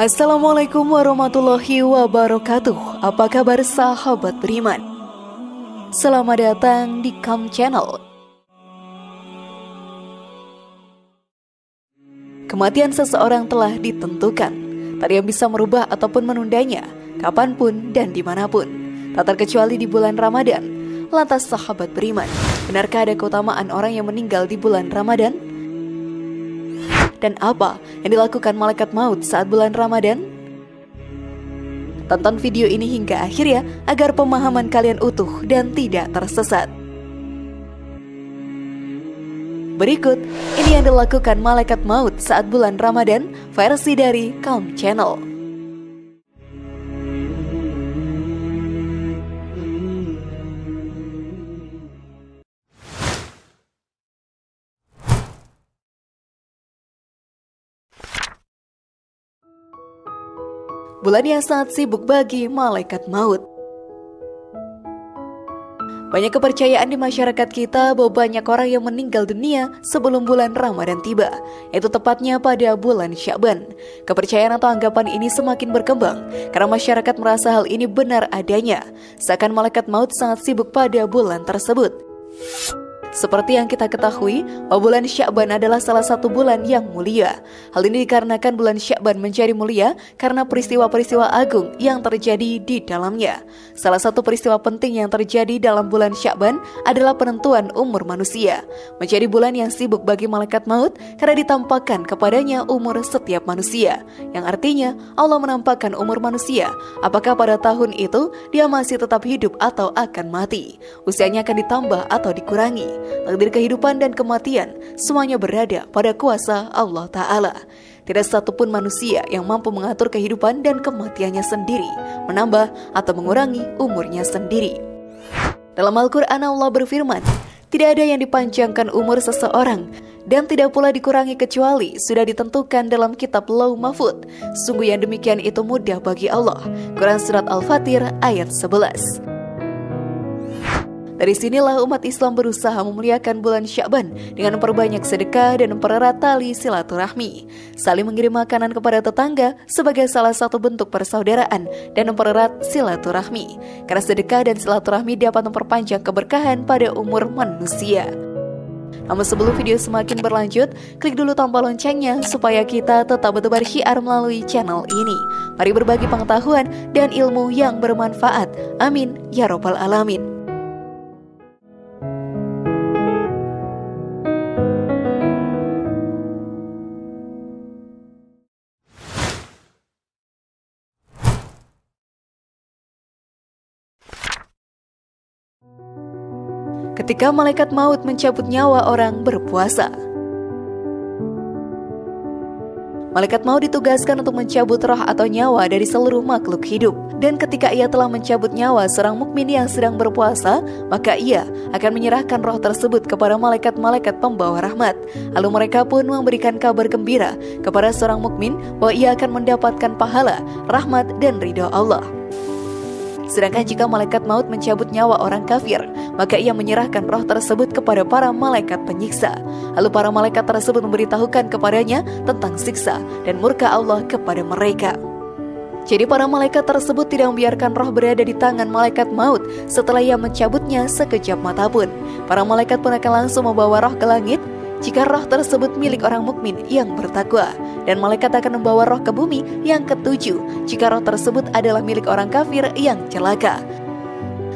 Assalamualaikum warahmatullahi wabarakatuh. Apa kabar sahabat beriman? Selamat datang di Calm Channel. Kematian seseorang telah ditentukan. Tak ada yang bisa merubah ataupun menundanya, kapanpun dan dimanapun, tak terkecuali di bulan Ramadan. Lantas sahabat beriman, benarkah ada keutamaan orang yang meninggal di bulan Ramadan? Dan apa yang dilakukan malaikat maut saat bulan Ramadan? Tonton video ini hingga akhir ya, agar pemahaman kalian utuh dan tidak tersesat. Berikut, ini yang dilakukan malaikat maut saat bulan Ramadan, versi dari Calm Channel. Bulan yang sangat sibuk bagi malaikat maut. Banyak kepercayaan di masyarakat kita bahwa banyak orang yang meninggal dunia sebelum bulan Ramadan tiba, yaitu tepatnya pada bulan Sya'ban. Kepercayaan atau anggapan ini semakin berkembang karena masyarakat merasa hal ini benar adanya, seakan malaikat maut sangat sibuk pada bulan tersebut. Seperti yang kita ketahui, bahwa bulan Sya'ban adalah salah satu bulan yang mulia. Hal ini dikarenakan bulan Sya'ban menjadi mulia karena peristiwa-peristiwa agung yang terjadi di dalamnya. Salah satu peristiwa penting yang terjadi dalam bulan Sya'ban adalah penentuan umur manusia. Menjadi bulan yang sibuk bagi malaikat maut karena ditampakkan kepadanya umur setiap manusia, yang artinya Allah menampakkan umur manusia, apakah pada tahun itu dia masih tetap hidup atau akan mati. Usianya akan ditambah atau dikurangi. Takdir kehidupan dan kematian semuanya berada pada kuasa Allah Ta'ala. Tidak satupun manusia yang mampu mengatur kehidupan dan kematiannya sendiri, menambah atau mengurangi umurnya sendiri. Dalam Al-Quran Allah berfirman, tidak ada yang dipanjangkan umur seseorang dan tidak pula dikurangi kecuali sudah ditentukan dalam kitab Lauh Mahfuz. Sungguh yang demikian itu mudah bagi Allah. Quran Surat Al-Fatir ayat 11. Dari sinilah umat Islam berusaha memuliakan bulan Sya'ban dengan memperbanyak sedekah dan mempererat tali silaturahmi, saling mengirim makanan kepada tetangga sebagai salah satu bentuk persaudaraan dan mempererat silaturahmi. Karena sedekah dan silaturahmi dapat memperpanjang keberkahan pada umur manusia. Namun sebelum video semakin berlanjut, klik dulu tombol loncengnya supaya kita tetap bertebar syiar melalui channel ini. Mari berbagi pengetahuan dan ilmu yang bermanfaat. Amin ya Rabbal Alamin. Ketika malaikat maut mencabut nyawa orang berpuasa. Malaikat maut ditugaskan untuk mencabut roh atau nyawa dari seluruh makhluk hidup. Dan ketika ia telah mencabut nyawa seorang mukmin yang sedang berpuasa, maka ia akan menyerahkan roh tersebut kepada malaikat-malaikat pembawa rahmat. Lalu mereka pun memberikan kabar gembira kepada seorang mukmin bahwa ia akan mendapatkan pahala, rahmat, dan ridha Allah. Sedangkan jika malaikat maut mencabut nyawa orang kafir, maka ia menyerahkan roh tersebut kepada para malaikat penyiksa. Lalu para malaikat tersebut memberitahukan kepadanya tentang siksa dan murka Allah kepada mereka. Jadi para malaikat tersebut tidak membiarkan roh berada di tangan malaikat maut setelah ia mencabutnya sekejap mata pun. Para malaikat pun akan langsung membawa roh ke langit jika roh tersebut milik orang mukmin yang bertakwa, dan malaikat akan membawa roh ke bumi yang ketujuh jika roh tersebut adalah milik orang kafir yang celaka.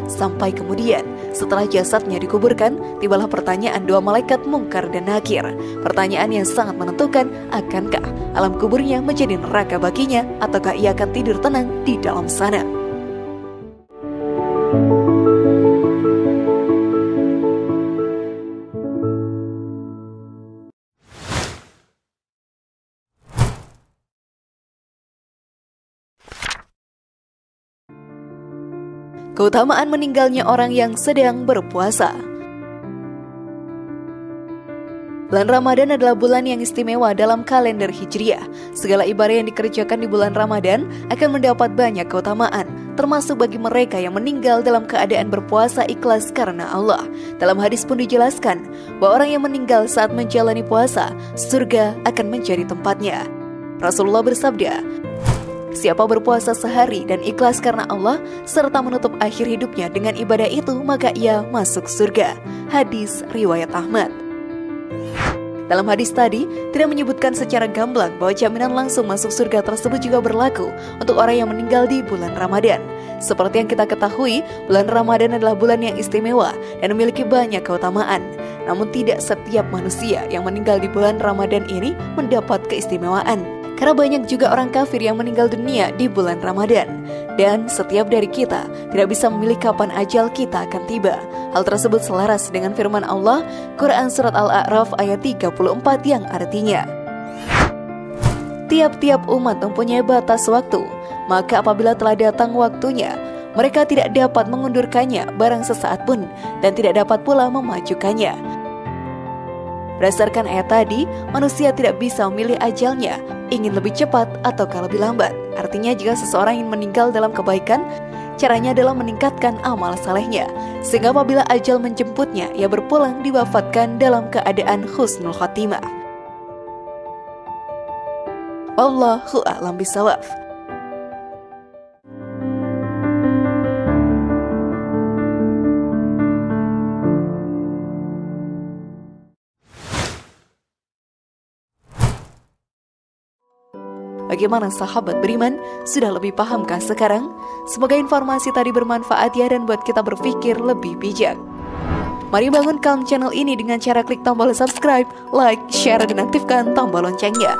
Sampai kemudian setelah jasadnya dikuburkan, tibalah pertanyaan dua malaikat Mungkar dan Nakir. Pertanyaan yang sangat menentukan, akankah alam kuburnya menjadi neraka baginya ataukah ia akan tidur tenang di dalam sana. Keutamaan meninggalnya orang yang sedang berpuasa. Bulan Ramadan adalah bulan yang istimewa dalam kalender Hijriah. Segala ibadah yang dikerjakan di bulan Ramadan akan mendapat banyak keutamaan, termasuk bagi mereka yang meninggal dalam keadaan berpuasa ikhlas karena Allah. Dalam hadis pun dijelaskan bahwa orang yang meninggal saat menjalani puasa, surga akan menjadi tempatnya. Rasulullah bersabda, Siapa berpuasa sehari dan ikhlas karena Allah serta menutup akhir hidupnya dengan ibadah itu, maka ia masuk surga. Hadis riwayat Ahmad. Dalam hadis tadi, tidak menyebutkan secara gamblang bahwa jaminan langsung masuk surga tersebut juga berlaku untuk orang yang meninggal di bulan Ramadan. Seperti yang kita ketahui, bulan Ramadan adalah bulan yang istimewa dan memiliki banyak keutamaan. Namun tidak setiap manusia yang meninggal di bulan Ramadan ini mendapat keistimewaan. Karena banyak juga orang kafir yang meninggal dunia di bulan Ramadan. Dan setiap dari kita tidak bisa memilih kapan ajal kita akan tiba. Hal tersebut selaras dengan firman Allah, Quran Surat Al-A'raf ayat 34 yang artinya, tiap-tiap umat mempunyai batas waktu, maka apabila telah datang waktunya, mereka tidak dapat mengundurkannya barang sesaat pun, dan tidak dapat pula memajukannya. Berdasarkan ayat tadi, manusia tidak bisa memilih ajalnya, ingin lebih cepat ataukah lebih lambat. Artinya jika seseorang ingin meninggal dalam kebaikan, caranya adalah meningkatkan amal salehnya, sehingga apabila ajal menjemputnya, ia berpulang diwafatkan dalam keadaan husnul khotimah. Wallahu a'lam bishawab. Bagaimana sahabat beriman? Sudah lebih pahamkah sekarang? Semoga informasi tadi bermanfaat ya dan buat kita berpikir lebih bijak. Mari bangun kaum channel ini dengan cara klik tombol subscribe, like, share, dan aktifkan tombol loncengnya.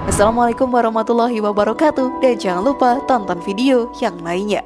Assalamualaikum warahmatullahi wabarakatuh, dan jangan lupa tonton video yang lainnya.